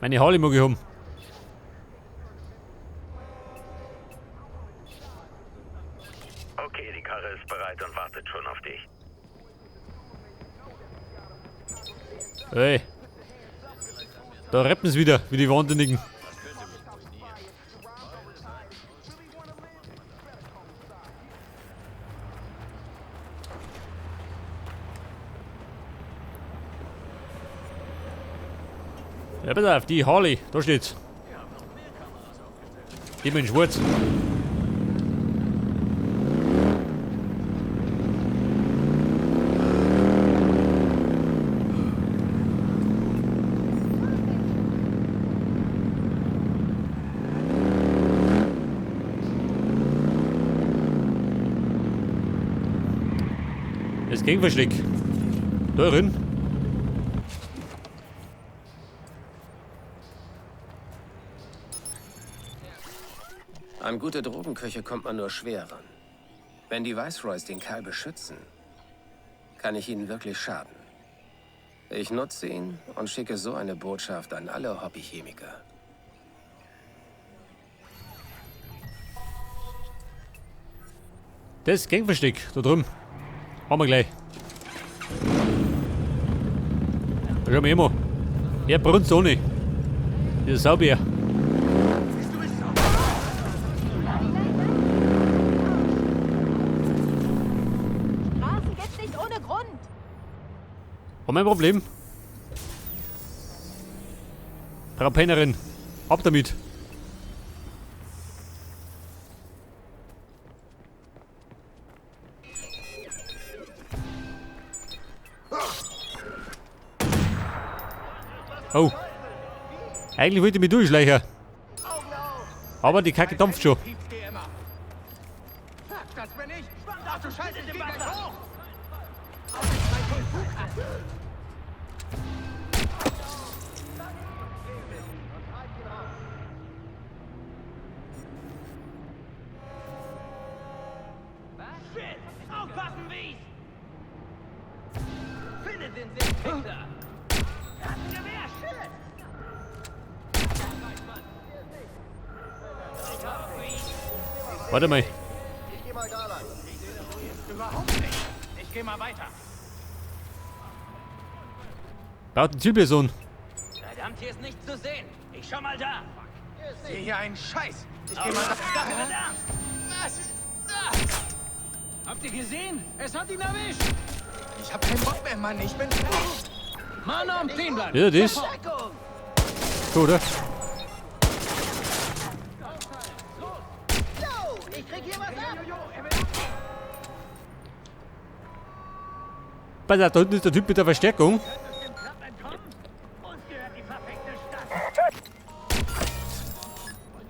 Meine Harley mag ich haben. Okay, die Karre ist bereit und wartet schon auf dich. Ey. Da rappen sie wieder, wie die Wahnsinnigen. Ja, pass auf, die Harley, da steht's. Die bin schwarz. Das Gegenverschlag. Da drin. An gute Drogenköche kommt man nur schwer ran. Wenn die Viceroys den Kerl beschützen, kann ich ihnen wirklich schaden. Ich nutze ihn und schicke so eine Botschaft an alle Hobbychemiker. Das Gegenversteck, da drüben. Haben wir gleich. Da schauen wir immer. Er brunzt ohne. Dieser Saubär. Straßen gibt's nicht ohne Grund. Haben wir ein Problem? Frau Pennerin, ab damit. Oh. Eigentlich wollte ich mich durchschleichen. Aber die Kacke dampft schon. Das bin ich! Ach du Scheiße, ich geh gleich hoch! Shit! Aufpassen, Wies! Finde den Sitzfixer! Er hat ein Gewehr, shit! Ich hab Wies! Warte mal. Ich geh mal da lang. Überhaupt nicht. Ich geh mal weiter. Baut eine Zielperson. Verdammt, hier ist nichts zu sehen! Ich schau mal da! Ich sehe hier einen Scheiß. Ich geh mal da. Was? Habt ihr gesehen? Es hat ihn erwischt! Ich hab keinen Bock mehr, Mann. Ich bin fertig. Mann, am Team bleiben! Ja, das. Deckung! So, oder? Ich krieg hier was ab. Pass auf, da unten ist der Typ mit der Verstärkung. Uns gehört die verfickte Stadt!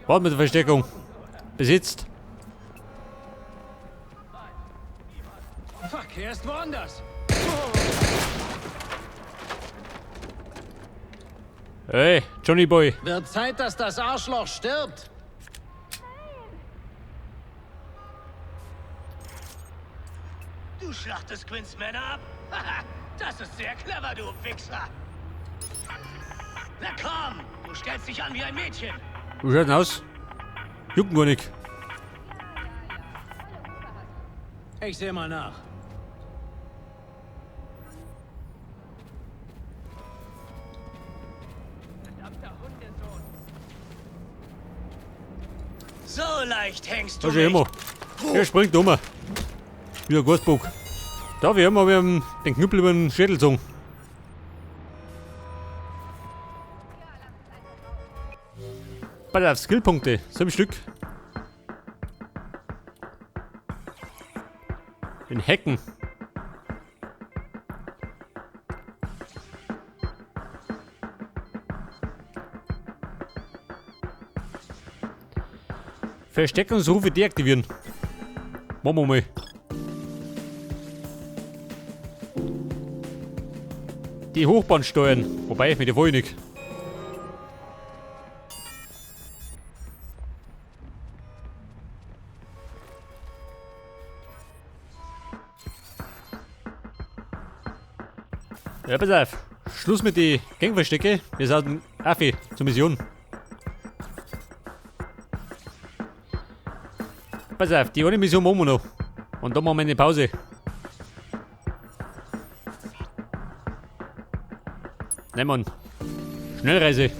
Warte mit der Verstärkung. Besitzt. Fuck, er ist woanders! Hey, Johnny Boy. Wird Zeit, dass das Arschloch stirbt! Du schlachtest Quinns Männer ab? Haha, das ist sehr clever, du Wichser! Na komm, du stellst dich an wie ein Mädchen! Wie schaut denn aus? Juckt gar nicht. Ich seh mal nach. So leicht hängst du Da schon immer. Er springt um. Wie ein Gasbock. Da, wir haben den Knüppel über den Schädel gezogen. Pass auf, Skillpunkte. 7 Stück. Den Hacken. Versteckungsrufe deaktivieren. Machen wir mal. Die Hochbahn steuern. Wobei, mit der will ich nicht. Ja, pass auf. Schluss mit die Gangverstecke. Wir sollten Affi zur Mission. Pass auf, die eine Mission machen wir noch. Und dann machen wir eine Pause. Nein, Mann. Schnellreise.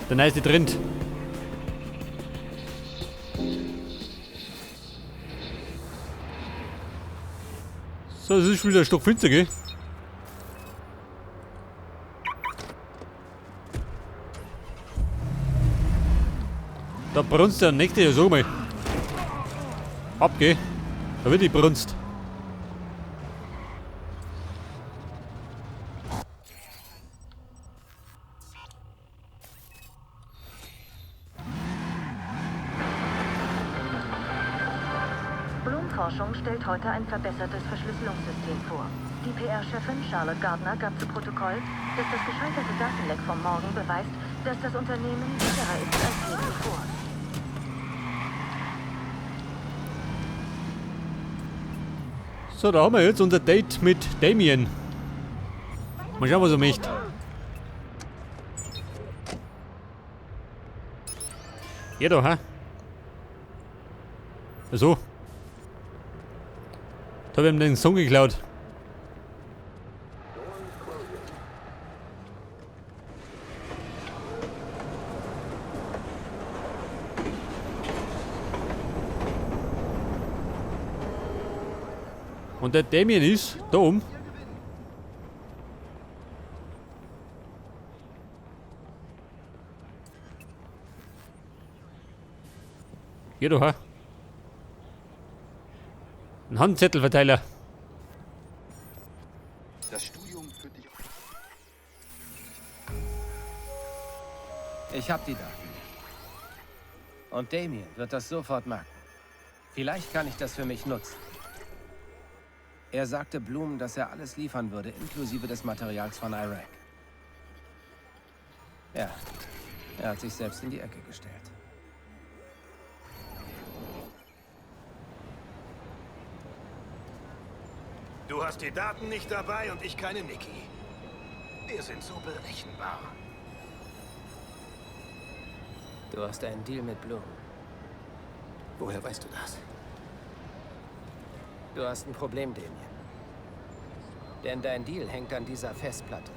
Der neueste Trend. So, das ist schon wieder ein Stück finster, gell? Da brunst der nächste ja so mal. Abgeh. Da wird die brunst. Blum-Forschung stellt heute ein verbessertes Verschlüsselungssystem vor. Die PR-Chefin Charlotte Gardner gab zu Protokoll, dass das gescheiterte Datenleck vom Morgen beweist, dass das Unternehmen sicherer ist als je zuvor. So, da haben wir jetzt unser Date mit Damien. Mal schauen, was er möchte. Geh da, ha? So. Da haben wir den Song geklaut. Und der Damien ist da oben. Geh doch her. Ein Handzettelverteiler. Das Studium führt dich. Ich hab die Daten. Und Damien wird das sofort merken. Vielleicht kann ich das für mich nutzen. Er sagte Blum, dass er alles liefern würde, inklusive des Materials von Iraq. Ja, er hat sich selbst in die Ecke gestellt. Du hast die Daten nicht dabei und ich keine Nikki. Wir sind so berechenbar. Du hast einen Deal mit Blum. Woher weißt du das? Du hast ein Problem, Damien. Denn dein Deal hängt an dieser Festplatte.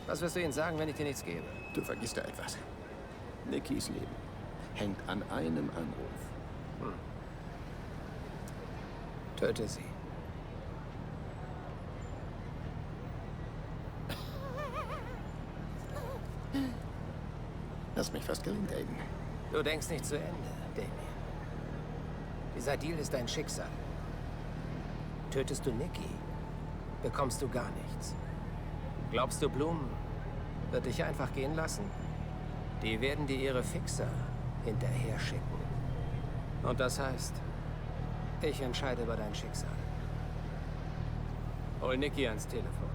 Was wirst du ihnen sagen, wenn ich dir nichts gebe? Du vergisst da etwas. Nickys Leben hängt an einem Anruf. Töte sie. Lass mich fast gelingt, Aiden. Du denkst nicht zu Ende, Damien. Dieser Deal ist dein Schicksal. Tötest du Nikki, bekommst du gar nichts. Glaubst du, Blum wird dich einfach gehen lassen? Die werden dir ihre Fixer hinterher schicken. Und das heißt, ich entscheide über dein Schicksal. Hol Nikki ans Telefon.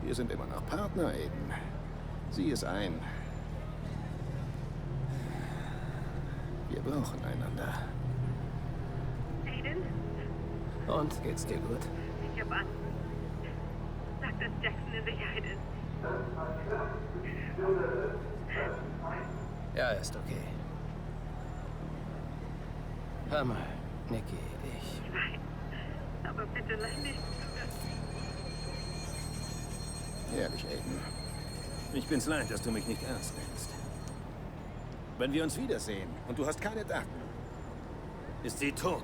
Wir sind immer noch Partner, Aiden. Sieh es ein. Wir brauchen einander. Aiden, Und, geht's dir gut? ich hab Angst. Sag, dass Jackson in Sicherheit ist. Ja, ist okay. Hör mal, Nikki, ich... Ich weiß. Aber bitte lass nicht zu. Ehrlich, Aiden. Ich bin's leid, dass du mich nicht ernst nimmst. Wenn wir uns wiedersehen und du hast keine Daten, ist sie tot.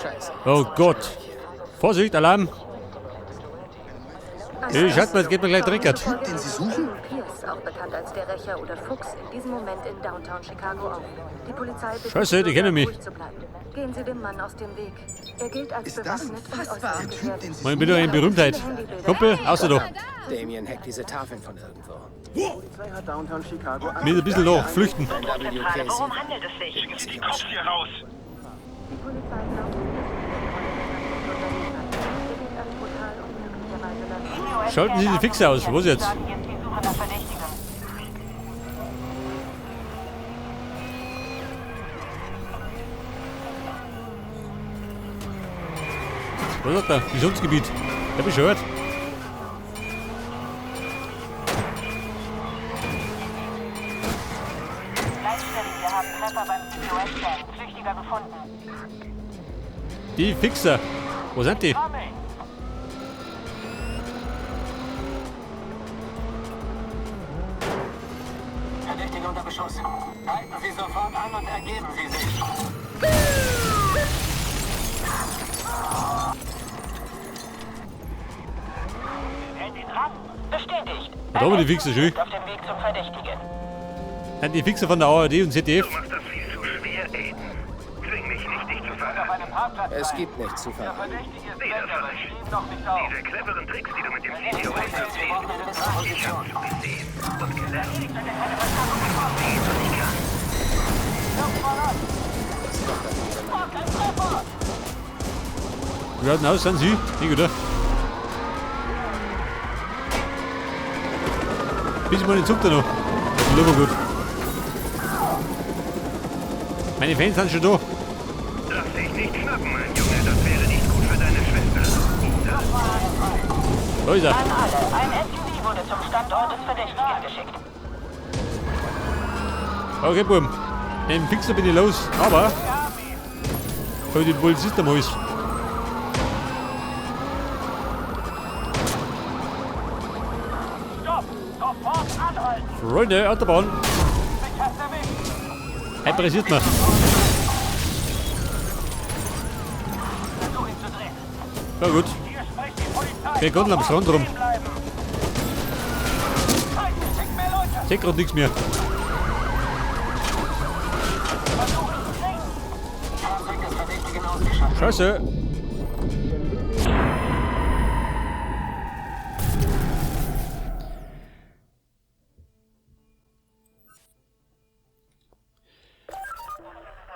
Scheiße. Oh Gott. Vorsicht, Alarm. Ich hatte mal, es geht mir gleich triggert. Den Sie suchen? Pierce, auch bekannt als der Rächer oder Fuchs, in diesem Moment in Downtown Chicago auf. Die Polizei bittet Scheiße, die kennen mich. ruhig zu bleiben. Gehen Sie dem Mann aus dem Weg. Er gilt als Ist das bewaffnet und äußerst gefährlich. Mein bitte eine Berühmtheit. Kumpel, außer doch. Damien hackt diese Tafeln von irgendwo. Mir ein bisschen noch flüchten. WKC. Worum handelt es sich? Schicken Sie die Kopf hier raus! Die Polizei glaubt, dass er gilt als brutal und möglicherweise dann Schalten Sie die Fixe aus. Was jetzt? Was sagt er? Missionsgebiet. Der bescheuert. Leitstelle, wir haben Treffer beim CPOS-Stand. Flüchtiger gefunden. Die Fixer. Wo sind die? Verdächtige unter Beschuss. Halten Sie sofort an und ergeben Sie sich. Hält ihn ran. Bestätigt. Da oben die Fixer, schön. Auf dem Weg zum Verdächtigen. Sind die Fixer von der ARD und ZDF. Du machst das viel zu schwer, Aiden. Zwing mich nicht, dich zu Auf verraten. einem Parkplatz. Es gibt nichts zu verraten. Verdächtige ist Weder weg, aber falsch. steht noch nicht auf. Diese cleveren Tricks, die du mit dem CTOS erzählst, ich hab zugesehen und gelernt. Sehen, was ich kann. Wie schaut denn aus? Sind sie? Nicht, oder? Bis mal den Zug da noch. Das ist aber gut. Meine Fans sind schon da. Lass dich nicht schnappen, mein Junge. Das wäre nicht gut für deine Schwester. Oder? Da ist er. An alle. Ein SUV wurde zum Standort des Verdächtigen geschickt. Okay, Buben. Den Fixer bin ich los. Aber ich hab den Polizist am Hals. Stopp! Sofort anhalten! Freunde, Autobahn. Sicher der Weg! Er pressiert mir. Versuch ihn zu drehen. Ja gut. Hier spricht die Polizei. Der Gondel am Strand rum. Stehen bleiben. Halt, schickt mehr Leute! Seht grad nichts mehr. Versuch ihn zu drehen! Fahrzeug des Verdächtigen ausgeschaltet. Scheiße.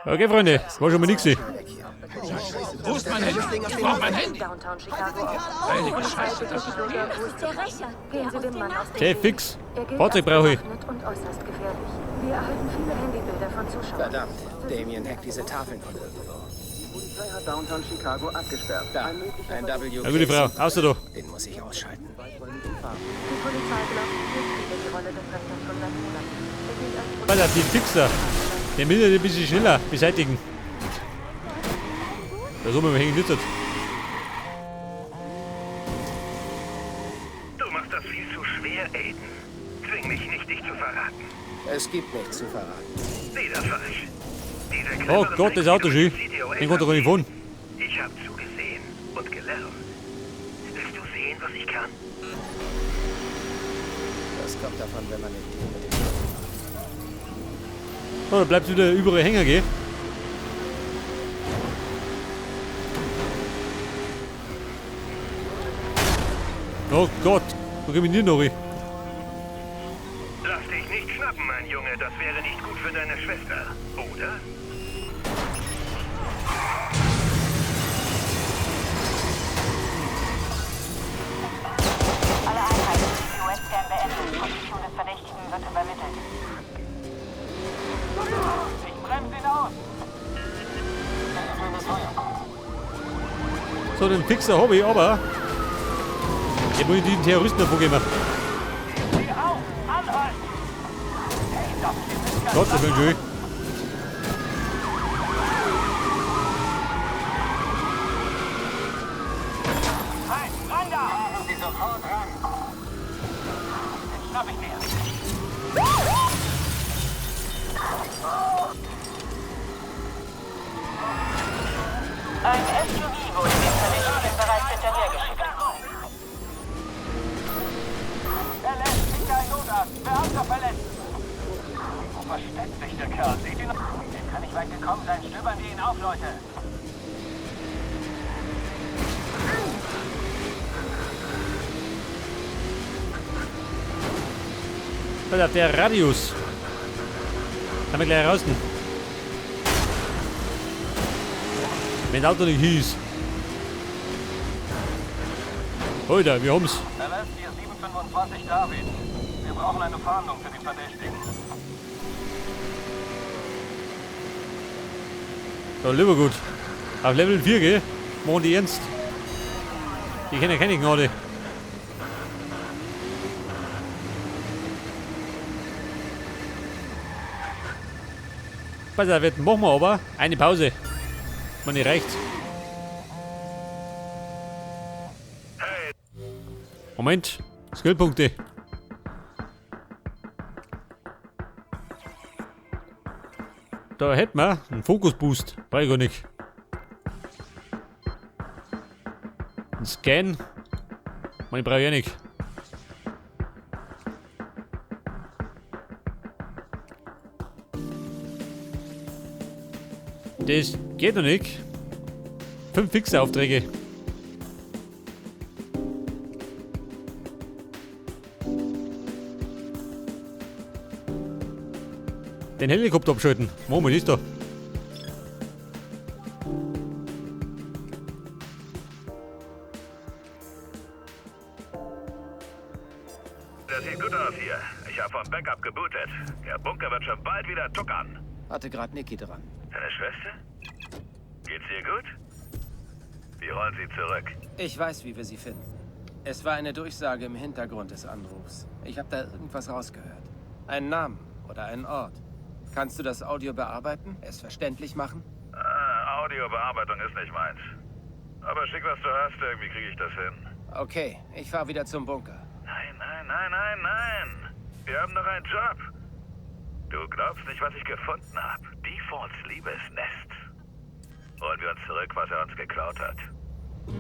Okay, Freunde, das war schon mal nix. Wo ist mein Handy? Ich brauche mein Handy. Downtown Chicago auf. Heilige Scheiße, das ist Der Rächer. Gehen Sie dem Mann aus dem Okay, Weg. fix. Er gilt Fahrzeug als brauche ich. bewaffnet und äußerst gefährlich. Wir erhalten viele Handybilder von Zuschauern. Verdammt, Damien hackt diese Tafeln von irgendwo. Polizei hat Downtown Chicago abgesperrt. Da, ein WK. Na gute Frau, außer da. Den muss ich ausschalten. Die Polizei glaubt, hier spielt die Rolle des Rechters schon seit Monaten. Er gilt als Alter, die Fixer. Den will ich ein bisschen schneller beseitigen. Da soll man mal hängen nützert. Du machst das viel zu schwer, Aiden. Zwing mich nicht, dich zu verraten. Es gibt nichts zu verraten. Weder falsch. Diese Oh cleveren Gott, das Tricks, Auto die du schön. mit dem CTOS Den konnte ich gar nicht fahren. Ich hab zugesehen und gelernt. Willst du sehen, was ich kann? Das kommt davon, wenn man den Deal mit dem Oh, da bleibt wieder überall hängen, gell? Oh Gott, wo komm ich denn noch hin? Lass dich nicht schnappen, mein Junge. Das wäre nicht gut für deine Schwester, oder? Alle Einheiten. CPOS-Scan beendet. Position des Verdächtigen wird übermittelt. Ich bremse ihn aus! Eröffnen das Feuer. So, den Fixer habe ich, aber ich muss den Terroristen hervorgeben. Sieh auf! Anhalten! Hey, das ist nicht Gott, das bin schön. Halt! Ran da! Fahren Sie sofort ran! Den schnapp ich mir! Ein SUV wurde dem Verdächtigen bereits hinterhergeschickt. Verletzt! Schickt ein Notarzt! Beamter verletzt! Wo versteckt sich der Kerl? Seht ihn noch? Dem kann nicht weit gekommen sein. Stöbern wir ihn auf, Leute! Alter, der Radius. Haben wir gleich raus. Wenn das Auto nicht hieß. Alter, wir haben's. Verletzt hier 725 David. Wir brauchen eine Fahndung für die Verdächtigen. So, lieber gut. Auf Level 4, gell? Machen die ernst. Die kennen keine Gnade. Pass auf, jetzt machen wir aber eine Pause. Wenn nicht reicht. Moment, Skillpunkte. Da hätten wir einen Fokusboost. Brauche ich gar nicht. Ein Scan. Ich brauche ich nicht. Das geht noch nicht. 5 fixe Aufträge. Den Helikopter abschalten. Machen wir das da. Das sieht gut aus hier. Ich habe vom Backup gebootet. Der Bunker wird schon bald wieder tuckern. Hatte gerade Niki dran. Deine Schwester? Geht's ihr gut? Wir rollen sie zurück. Ich weiß, wie wir sie finden. Es war eine Durchsage im Hintergrund des Anrufs. Ich habe da irgendwas rausgehört. Einen Namen oder einen Ort. Kannst du das Audio bearbeiten? Es verständlich machen? Audiobearbeitung ist nicht meins. Aber schick, was du hast. Irgendwie kriege ich das hin. Okay, ich fahre wieder zum Bunker. Nein, nein, nein, nein, nein. Wir haben noch einen Job. Du glaubst nicht, was ich gefunden habe. Defaults Liebesnest. Holen wir uns zurück, was er uns geklaut hat.